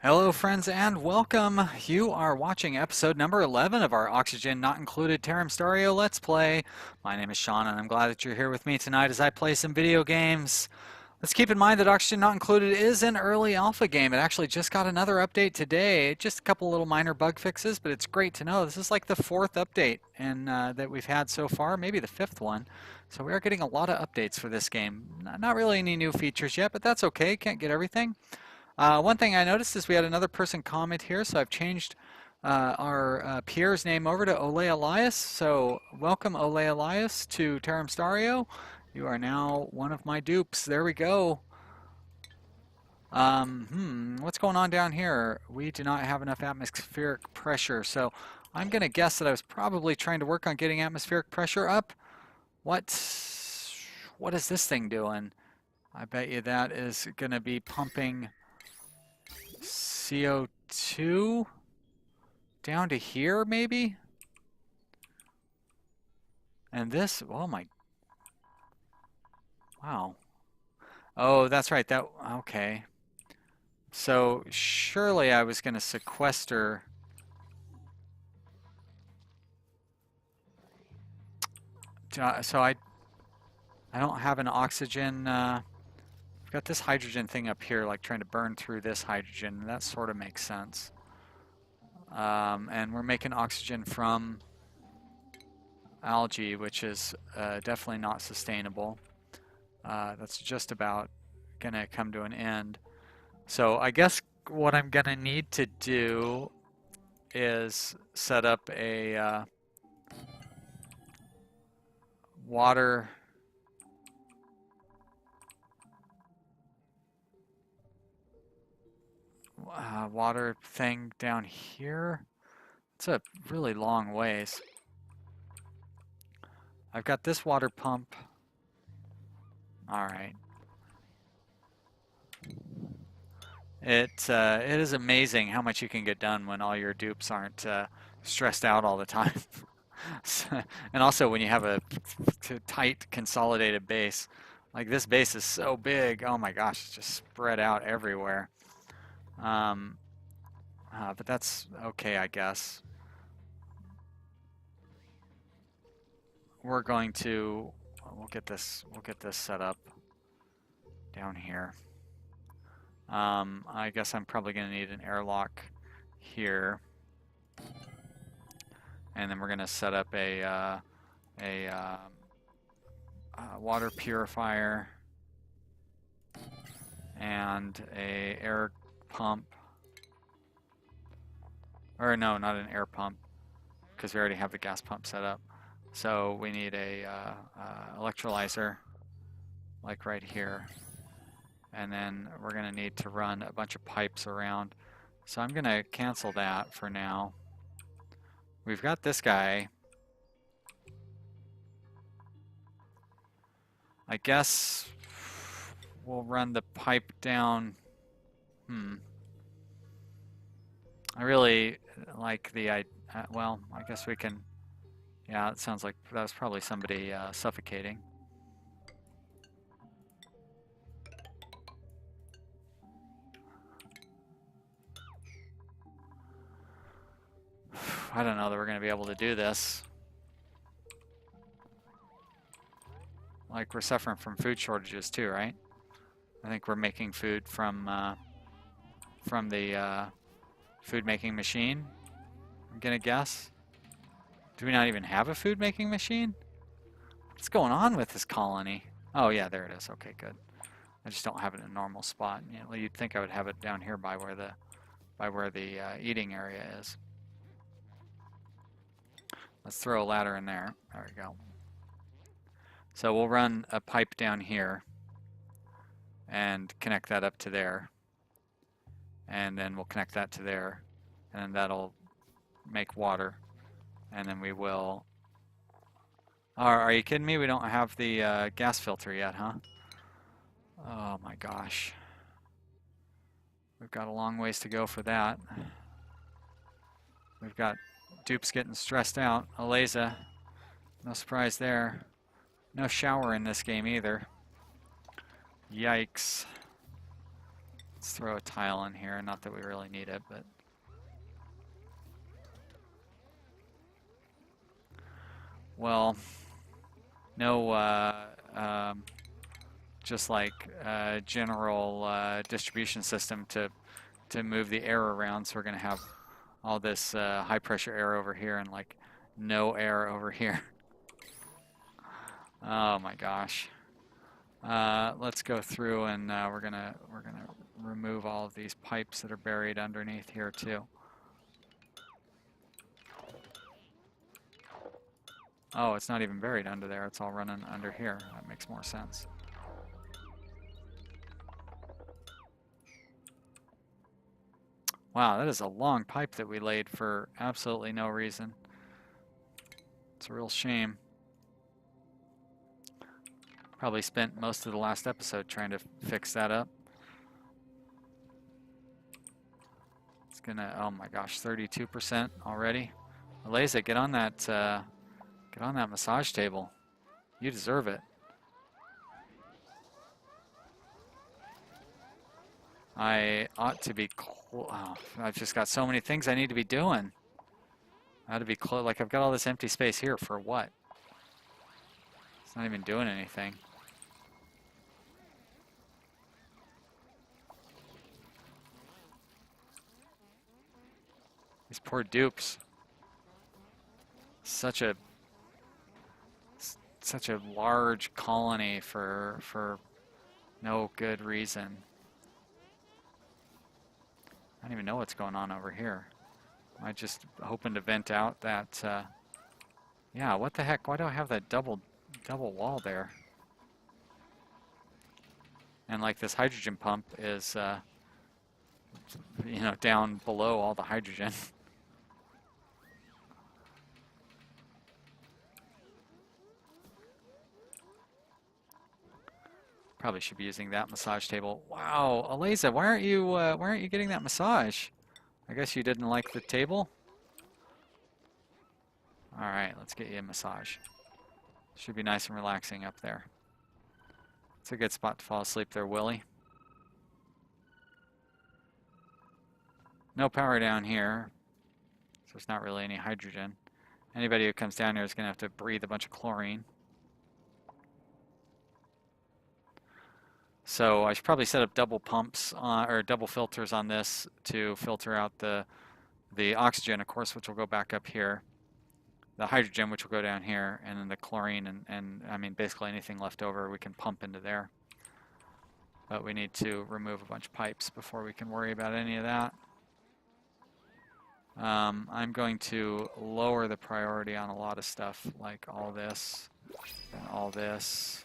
Hello, friends, and welcome. You are watching episode number 11 of our Oxygen Not Included Terrimstario Let's Play. My name is Sean, and I'm glad that you're here with me tonight as I play some video games. Let's keep in mind that Oxygen Not Included is an early alpha game. It actually just got another update today. Just a couple little minor bug fixes, but it's great to know. This is like the fourth update that we've had so far, maybe the fifth one. So we are getting a lot of updates for this game. Not really any new features yet, but that's okay. Can't get everything. One thing I noticed is we had another person comment here, so I've changed our Pierre's name over to Ole Elias. So welcome Ole Elias to Terrimstario. You are now one of my dupes. There we go. What's going on down here? We do not have enough atmospheric pressure, so I'm going to guess that I was probably trying to work on getting atmospheric pressure up. What is this thing doing? I bet you that is going to be pumping CO2 down to here, maybe? And this, oh my, wow. Oh, that's right, okay. So surely I was going to sequester. So I don't have an oxygen. I've got this hydrogen thing up here, like trying to burn through this hydrogen. And that sort of makes sense. And we're making oxygen from algae, which is definitely not sustainable. That's just about going to come to an end. So I guess what I'm going to need to do is set up a water thing down here. It's a really long ways. I've got this water pump. All right. It is amazing how much you can get done when all your dupes aren't stressed out all the time. And also when you have a tight consolidated base. Like this base is so big. Oh my gosh, it's just spread out everywhere. But that's okay, I guess. We'll get this set up down here. I guess I'm probably going to need an airlock here, and then we're going to set up a water purifier and a air pump. Or no, not an air pump, because we already have the gas pump set up. So we need a electrolyzer, like right here. And then we're going to need to run a bunch of pipes around. So I'm going to cancel that for now. We've got this guy. I guess we'll run the pipe down. I really like the well, I guess we can. Yeah, it sounds like that was probably somebody suffocating. I don't know that we're going to be able to do this. Like, we're suffering from food shortages too, right? I think we're making food from the food making machine. I'm going to guess. Do we not even have a food making machine? What's going on with this colony? Oh yeah, there it is. Okay, good. I just don't have it in a normal spot. You know, you'd think I would have it down here by where the eating area is. Let's throw a ladder in there. There we go. So we'll run a pipe down here and connect that up to there. And then we'll connect that to there. And then that'll make water. And then we will... Are you kidding me? We don't have the gas filter yet, huh? Oh my gosh. We've got a long ways to go for that. We've got dupes getting stressed out. Aleza, no surprise there. No shower in this game either. Yikes. Let's throw a tile in here. Not that we really need it, but well, no, just like general distribution system to move the air around. So we're going to have all this high pressure air over here and like no air over here. Oh my gosh. Let's go through and we're gonna remove all of these pipes that are buried underneath here too. Oh, it's not even buried under there. It's all running under here. That makes more sense. Wow, that is a long pipe that we laid for absolutely no reason. It's a real shame. Probably spent most of the last episode trying to fix that up. It's gonna, oh my gosh, 32% already. Eliza, get on that massage table. You deserve it. I ought to be, oh, I've just got so many things I need to be doing. I ought to be close, like I've got all this empty space here for what? It's not even doing anything. These poor dupes. Such a large colony for no good reason. I don't even know what's going on over here. Am I just hoping to vent out that yeah, what the heck? Why do I have that double wall there? And like this hydrogen pump is you know, down below all the hydrogen. Probably should be using that massage table. Wow, Eliza, why aren't you getting that massage? I guess you didn't like the table? All right, let's get you a massage. Should be nice and relaxing up there. It's a good spot to fall asleep there, Willie. No power down here, so there's not really any hydrogen. Anybody who comes down here is going to have to breathe a bunch of chlorine. So I should probably set up double pumps or double filters on this to filter out the oxygen, of course, which will go back up here, the hydrogen, which will go down here, and then the chlorine and I mean basically anything left over we can pump into there. But we need to remove a bunch of pipes before we can worry about any of that. I'm going to lower the priority on a lot of stuff, like all this and all this.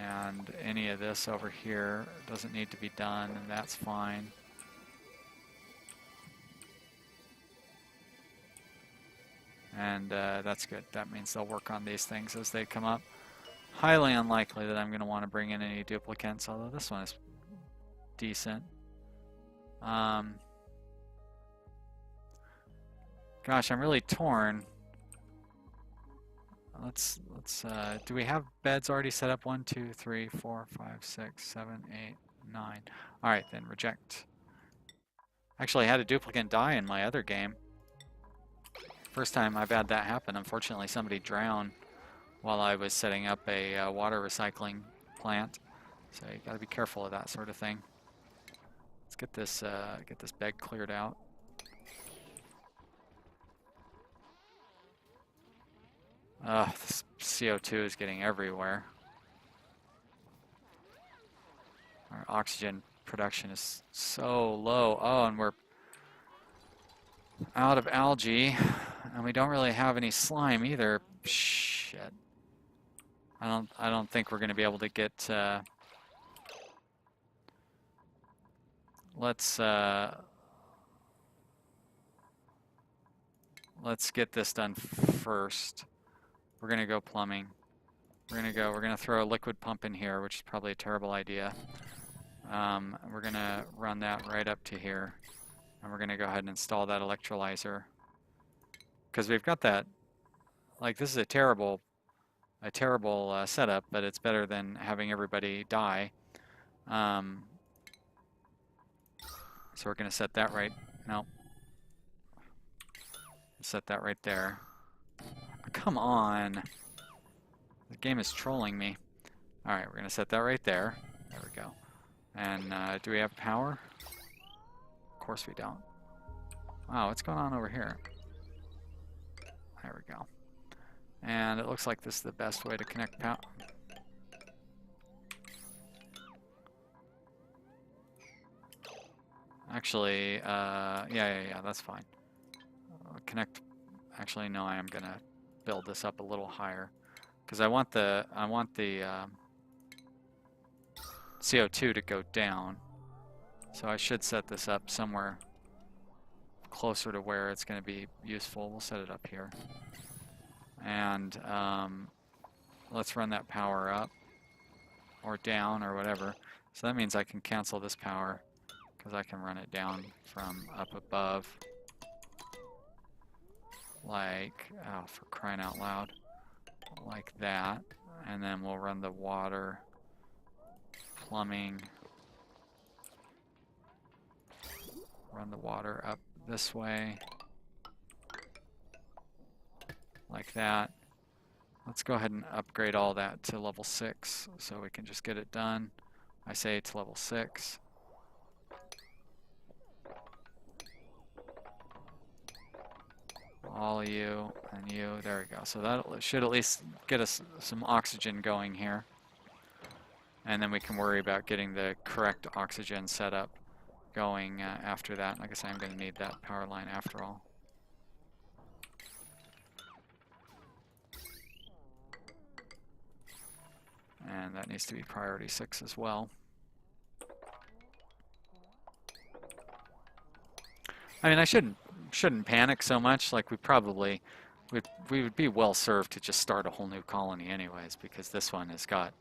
And any of this over here doesn't need to be done, and that's fine. And that's good. That means they'll work on these things as they come up. Highly unlikely that I'm going to want to bring in any duplicates, although this one is decent. Gosh, I'm really torn. Let's do we have beds already set up? 1, 2, 3, 4, 5, 6, 7, 8, 9. All right, then reject. Actually, I had a duplicate die in my other game. First time I've had that happen. Unfortunately, somebody drowned while I was setting up a water recycling plant. So you got to be careful of that sort of thing. Let's get this bed cleared out. This CO2 is getting everywhere. Our oxygen production is so low. Oh, and we're out of algae, and we don't really have any slime either. Shit. I don't think we're going to be able to get. Let's get this done first. We're gonna go plumbing. We're gonna throw a liquid pump in here, which is probably a terrible idea. We're gonna run that right up to here. And we're gonna go ahead and install that electrolyzer. Because we've got that, like this is a terrible setup, but it's better than having everybody die. So we're going to set that right. No. Set that right there. Come on. The game is trolling me. Alright, we're going to set that right there. There we go. And do we have power? Of course we don't. Wow, what's going on over here? There we go. And it looks like this is the best way to connect power. Actually, yeah, that's fine. Connect. Actually, no, I am gonna build this up a little higher because I want the CO2 to go down. So I should set this up somewhere closer to where it's going to be useful. We'll set it up here. And let's run that power up or down or whatever. So that means I can cancel this power because I can run it down from up above. Like, oh, for crying out loud. Like that. And then we'll run the water, plumbing. Run the water up this way. Like that. Let's go ahead and upgrade all that to level 6 so we can just get it done. I say to level 6. All of you and you. There we go. So that should at least get us some oxygen going here. And then we can worry about getting the correct oxygen setup going after that. Like I said, I'm going to need that power line after all. And that needs to be priority 6 as well. I mean, I shouldn't panic so much. Like we would be well served to just start a whole new colony anyways, because this one has got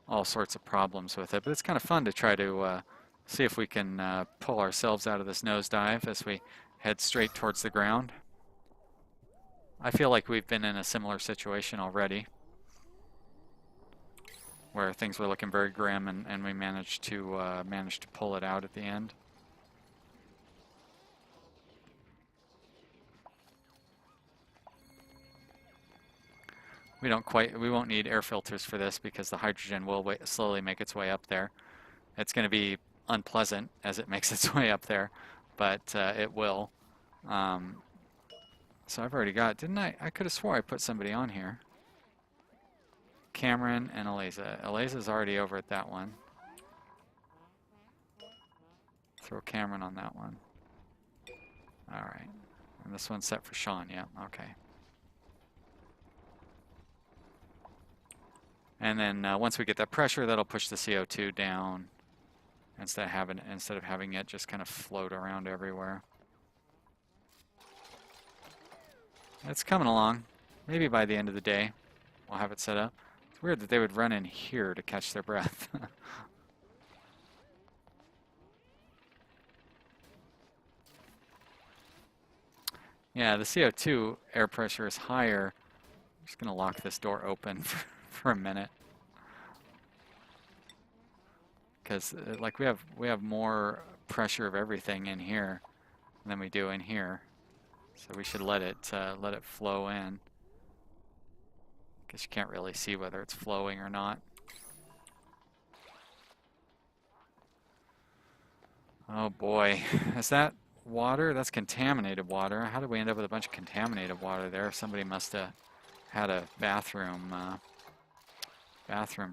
all sorts of problems with it. But it's kind of fun to try to see if we can pull ourselves out of this nosedive as we head straight towards the ground. I feel like we've been in a similar situation already, where things were looking very grim, and we managed to pull it out at the end. We won't need air filters for this because the hydrogen will slowly make its way up there. It's going to be unpleasant as it makes its way up there, but it will. So I've already got, didn't I? I could have swore I put somebody on here. Cameron and Eliza. Eliza's already over at that one. Throw Cameron on that one. All right. And this one's set for Sean. Yeah, okay. And then once we get that pressure, that'll push the CO2 down instead of having it just kind of float around everywhere. It's coming along. Maybe by the end of the day, we'll have it set up. It's weird that they would run in here to catch their breath. Yeah, the CO2 air pressure is higher. I'm just going to lock this door open for a minute. Because like we have more pressure of everything in here than we do in here. So we should let it flow in. Guess you can't really see whether it's flowing or not. Oh boy, is that water? That's contaminated water. How did we end up with a bunch of contaminated water there? Somebody must have had a bathroom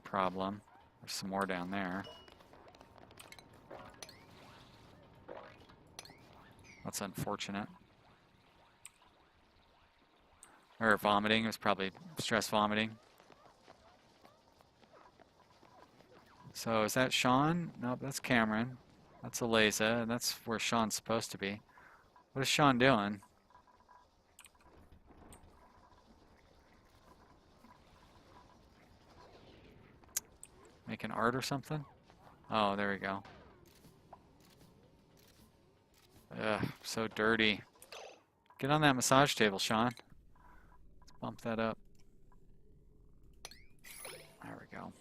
problem. There's some more down there. That's unfortunate. Or vomiting. It was probably stress vomiting. So is that Sean? Nope, that's Cameron. That's Eliza, and that's where Sean's supposed to be. What is Sean doing? Making art or something? Oh, there we go. Ugh, so dirty. Get on that massage table, Sean. Let's bump that up. There we go.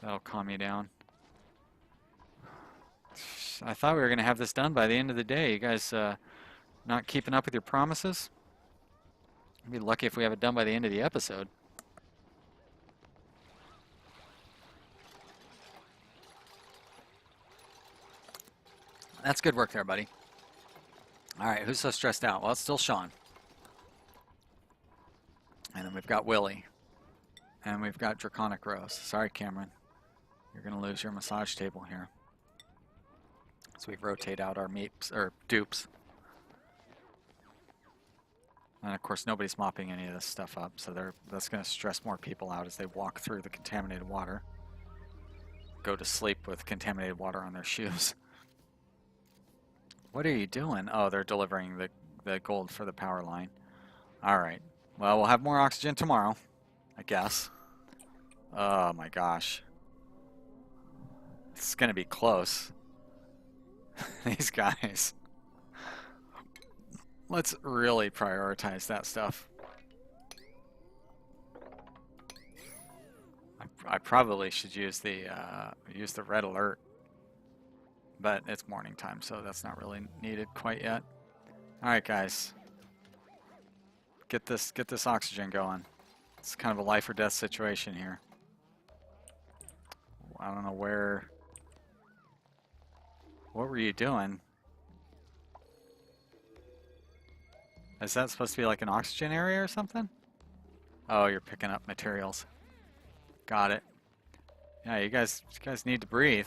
That'll calm you down. I thought we were going to have this done by the end of the day. You guys not keeping up with your promises? I'd be lucky if we have it done by the end of the episode. That's good work there, buddy. All right, who's so stressed out? Well, it's still Sean. And then we've got Willie. And we've got Draconic Rose. Sorry, Cameron. You're going to lose your massage table here. So we rotate out our meeps, or dupes. And of course, nobody's mopping any of this stuff up, so that's going to stress more people out as they walk through the contaminated water. Go to sleep with contaminated water on their shoes. What are you doing? Oh, they're delivering the gold for the power line. All right. Well, we'll have more oxygen tomorrow, I guess. Oh my gosh. It's going to be close. These guys. Let's really prioritize that stuff. I probably should use the red alert, but it's morning time, so that's not really needed quite yet. All right, guys, get this oxygen going. It's kind of a life or death situation here. I don't know where. What were you doing? Is that supposed to be like an oxygen area or something? Oh, you're picking up materials. Got it. Yeah, you guys need to breathe.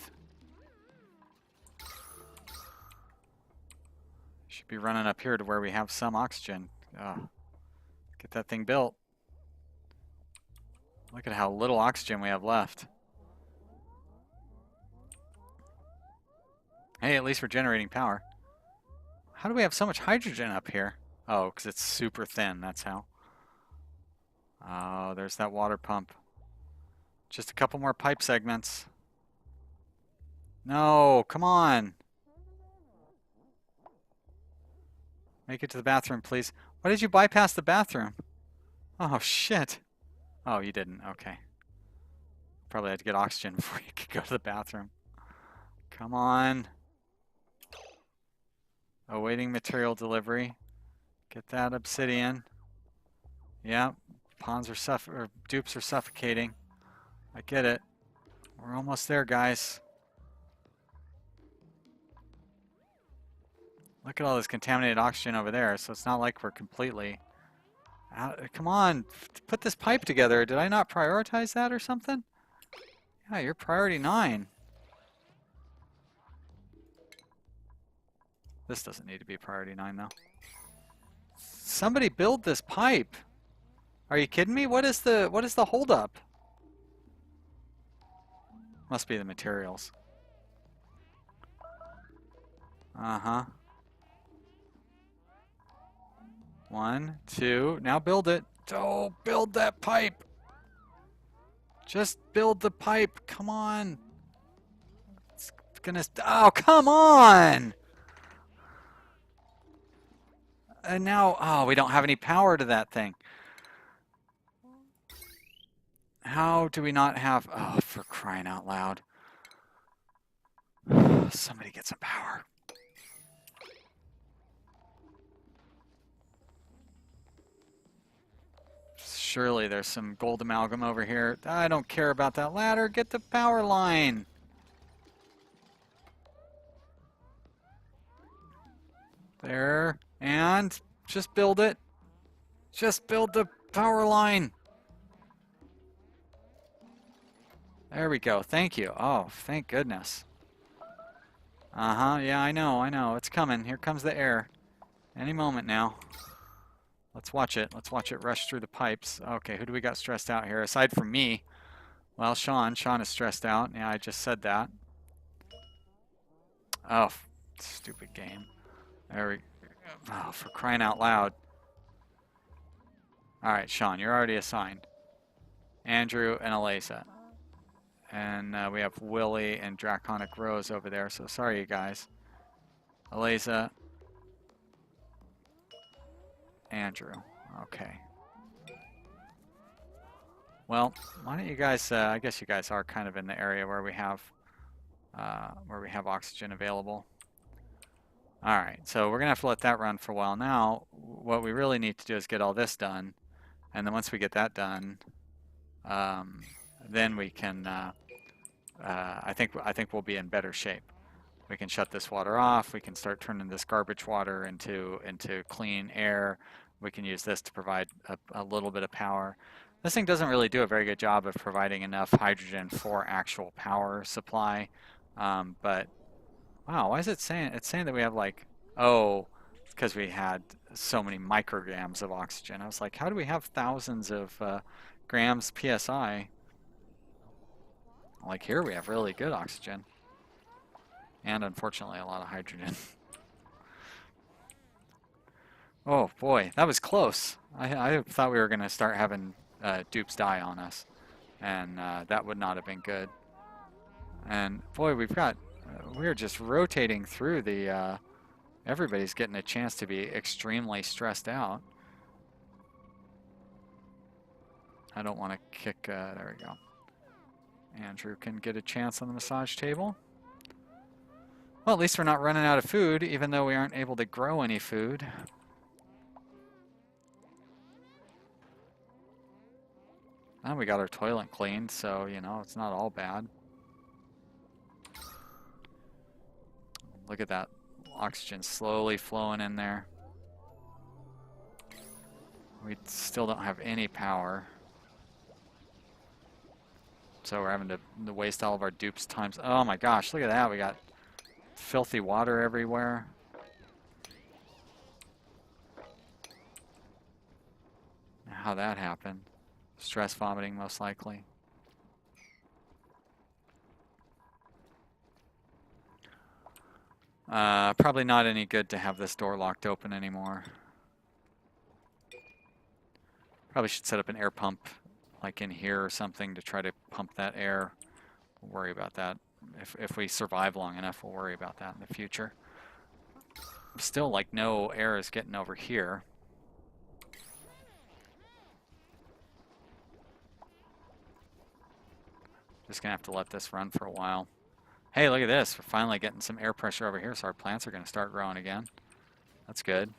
Should be running up here to where we have some oxygen. Get that thing built. Look at how little oxygen we have left. Hey, at least we're generating power. How do we have so much hydrogen up here? Oh, because it's super thin, that's how. Oh, there's that water pump. Just a couple more pipe segments. No, come on. Make it to the bathroom, please. Why did you bypass the bathroom? Oh, shit. Oh, you didn't. Okay. Probably had to get oxygen before you could go to the bathroom. Come on. Awaiting material delivery. Get that obsidian. Yeah, dupes are suffocating. I get it. We're almost there, guys. Look at all this contaminated oxygen over there, so it's not like we're completely out. Come on, put this pipe together. Did I not prioritize that or something? Yeah, you're priority 9. This doesn't need to be priority 9, though. Somebody build this pipe. Are you kidding me? What is the holdup? Must be the materials. Uh-huh. 1, 2. Now build it. Oh, build that pipe. Just build the pipe. Come on. It's gonna. Oh, come on. And now, oh, we don't have any power to that thing. How do we not have... Oh, for crying out loud. Somebody get some power. Surely there's some gold amalgam over here. I don't care about that ladder. Get the power line. There. And just build it. Just build the power line. There we go. Thank you. Oh, thank goodness. Uh-huh. Yeah, I know. It's coming. Here comes the air. Any moment now. Let's watch it. Let's watch it rush through the pipes. Okay, who do we got stressed out here? Aside from me. Well, Sean. Sean is stressed out. Yeah, I just said that. Oh, stupid game. There we go. Oh, for crying out loud. Alright, Sean, you're already assigned. Andrew and Eliza. And we have Willie and Draconic Rose over there, so sorry, you guys. Eliza. Andrew. Okay. Well, why don't you guys, I guess you guys are kind of in the area where we have where we have oxygen available. All right, so we're gonna have to let that run for a while. Now, what we really need to do is get all this done, and then once we get that done, then we can. I think we'll be in better shape. We can shut this water off. We can start turning this garbage water into clean air. We can use this to provide a little bit of power. This thing doesn't really do a very good job of providing enough hydrogen for actual power supply. But wow, why is it saying it's saying that we have like, oh, because we had so many micrograms of oxygen. I was like, how do we have thousands of grams psi? Like here we have really good oxygen. And unfortunately a lot of hydrogen. Oh boy, that was close. I thought we were going to start having dupes die on us. And that would not have been good. And boy, we're just rotating through the, everybody's getting a chance to be extremely stressed out. I don't want to kick, there we go. Andrew can get a chance on the massage table. Well, at least we're not running out of food, even though we aren't able to grow any food. And we got our toilet cleaned, so, you know, it's not all bad. Look at that oxygen slowly flowing in there. We still don't have any power. So we're having to waste all of our dupes times. Oh my gosh, look at that. We got filthy water everywhere. How that happened. Stress vomiting, most likely. Probably not any good to have this door locked open anymore. Probably should set up an air pump like in here or something to try to pump that air. We'll worry about that. If we survive long enough, we'll worry about that in the future. Still, like, no air is getting over here. Just gonna have to let this run for a while. Hey, look at this. We're finally getting some air pressure over here, so our plants are gonna start growing again. That's good.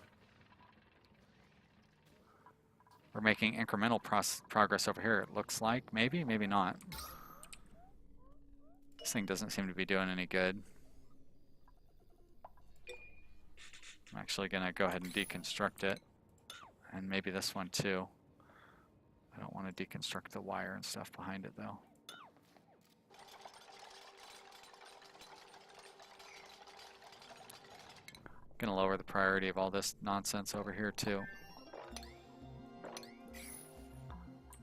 We're making incremental progress over here, it looks like. Maybe, maybe not. This thing doesn't seem to be doing any good. I'm actually gonna go ahead and deconstruct it. And maybe this one too. I don't want to deconstruct the wire and stuff behind it though. Gonna lower the priority of all this nonsense over here too.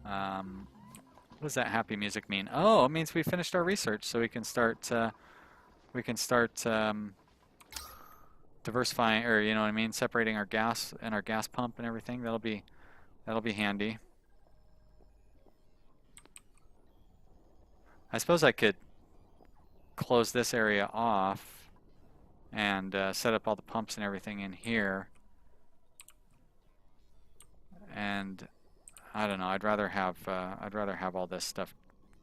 What does that happy music mean? Oh, it means we finished our research, so we can start diversifying, or you know what I mean, separating our gas and our gas pump and everything. That'll be handy. I suppose I could close this area off and set up all the pumps and everything in here. And I don't know. I'd rather have all this stuff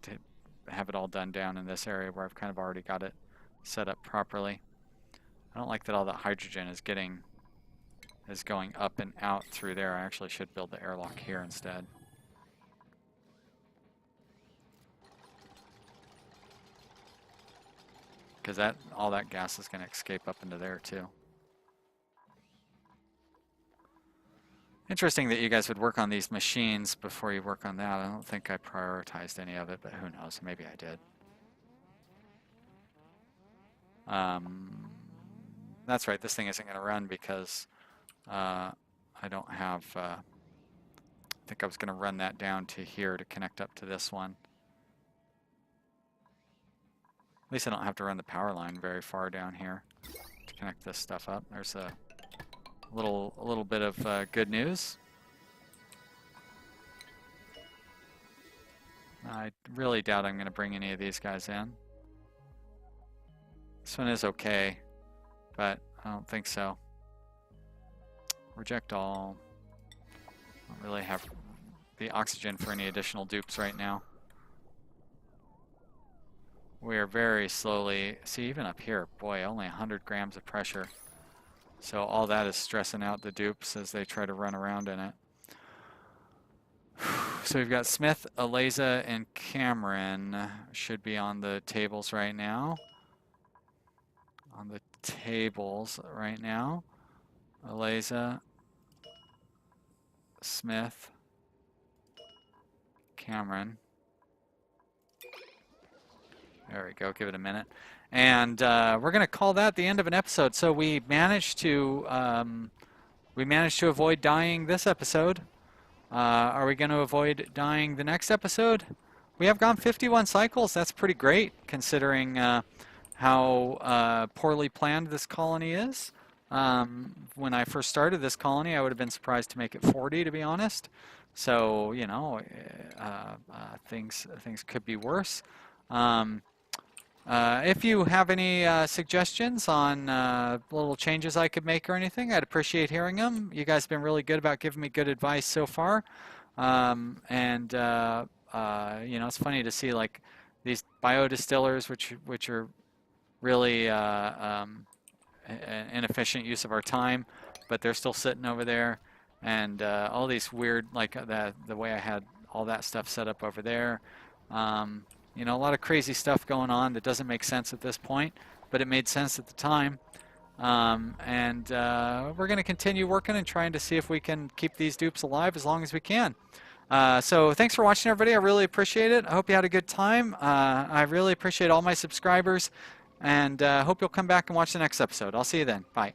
to have it all done down in this area where I've kind of already got it set up properly. I don't like that all that hydrogen is going up and out through there. I actually should build the airlock here instead. Because all that gas is going to escape up into there too. Interesting that you guys would work on these machines before you work on that. I don't think I prioritized any of it, but who knows? Maybe I did. That's right, this thing isn't going to run because I don't have... I think I was going to run that down to here to connect up to this one. At least I don't have to run the power line very far down here to connect this stuff up. There's a little bit of good news. I really doubt I'm going to bring any of these guys in. This one is okay, but I don't think so. Reject all. Don't really have the oxygen for any additional dupes right now. We are very slowly, see even up here, boy, only 100 grams of pressure. So all that is stressing out the dupes as they try to run around in it. So we've got Smith, Eliza, and Cameron should be on the tables right now. On the tables right now. Eliza, Smith, Cameron. There we go, give it a minute. And we're going to call that the end of an episode. So we managed to avoid dying this episode. Are we going to avoid dying the next episode? We have gone 51 cycles. That's pretty great considering how poorly planned this colony is. When I first started this colony, I would have been surprised to make it 40, to be honest. So, you know, things could be worse. If you have any suggestions on little changes I could make or anything, I'd appreciate hearing them. You guys have been really good about giving me good advice so far. You know, it's funny to see like these biodistillers, which are really inefficient use of our time, but they're still sitting over there. And all these weird, like the way I had all that stuff set up over there. You know, a lot of crazy stuff going on that doesn't make sense at this point, but it made sense at the time. We're going to continue working and trying to see if we can keep these dupes alive as long as we can. So thanks for watching, everybody. I really appreciate it. I hope you had a good time. I really appreciate all my subscribers, and hope you'll come back and watch the next episode. I'll see you then. Bye.